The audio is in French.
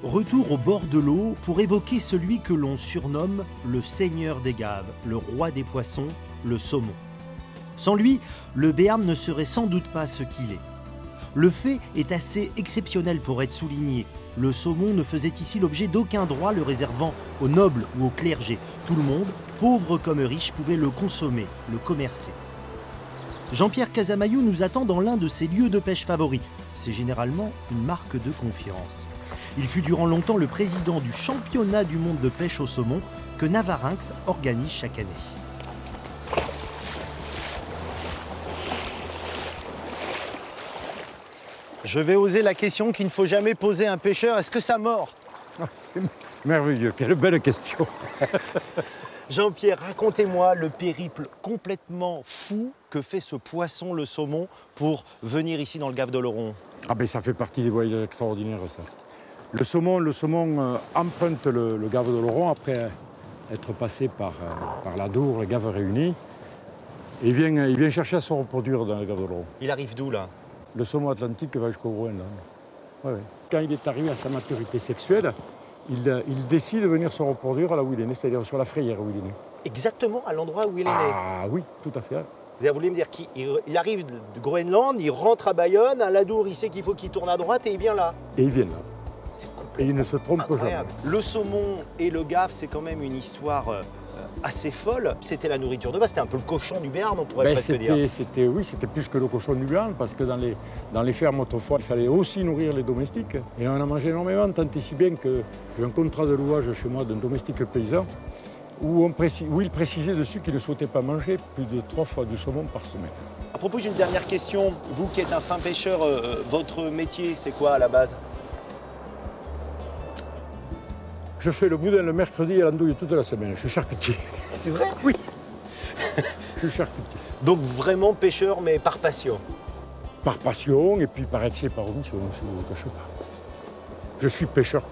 Retour au bord de l'eau pour évoquer celui que l'on surnomme le seigneur des gaves, le roi des poissons, le saumon. Sans lui, le Béarn ne serait sans doute pas ce qu'il est. Le fait est assez exceptionnel pour être souligné. Le saumon ne faisait ici l'objet d'aucun droit le réservant aux nobles ou au clergé. Tout le monde, pauvre comme riche, pouvait le consommer, le commercer. Jean-Pierre Casamayou nous attend dans l'un de ses lieux de pêche favoris. C'est généralement une marque de confiance. Il fut durant longtemps le président du championnat du monde de pêche au saumon que Navarinx organise chaque année. Je vais oser la question qu'il ne faut jamais poser à un pêcheur. Est-ce que ça mord? Merveilleux, quelle belle question. Jean-Pierre, racontez-moi le périple complètement fou que fait ce poisson, le saumon, pour venir ici dans le Gave d'Oloron. Ah ben ça fait partie des voyages extraordinaires, ça. Le saumon emprunte le Gave d'Oloron après être passé par l'Adour, le Gave réunis. Et il vient chercher à se reproduire dans le Gave d'Oloron. Il arrive d'où, là? Le saumon atlantique va jusqu'au Groenland. Ouais, ouais. Quand il est arrivé à sa maturité sexuelle, il décide de venir se reproduire là où il est né, c'est-à-dire sur la frayère où il est né. Exactement à l'endroit où il est né? Ah oui, tout à fait. Vous voulez me dire qu'il arrive du Groenland, il rentre à Bayonne, à l'Adour, il sait qu'il faut qu'il tourne à droite et il vient là? Et il vient là. C'est complètement et il ne se trompe incroyable. jamais. Le saumon et le Gave, c'est quand même une histoire assez folle. C'était la nourriture de base, c'était un peu le cochon du Béarn, on pourrait presque dire. Oui, c'était plus que le cochon du Béarn, parce que dans les fermes autrefois, il fallait aussi nourrir les domestiques. Et on en a mangé énormément, tant et si bien que j'ai un contrat de louage chez moi d'un domestique paysan, où il précisait dessus qu'il ne souhaitait pas manger plus de 3 fois du saumon par semaine. À propos d'une dernière question, vous qui êtes un fin pêcheur, votre métier, c'est quoi à la base? Je fais le boudin le mercredi et l'andouille toute la semaine. Je suis charcutier. C'est vrai? Oui. Je suis charcutier. Donc vraiment pêcheur, mais par passion? Par passion et puis par excès, par omission, je ne vous cache pas. Je suis pêcheur.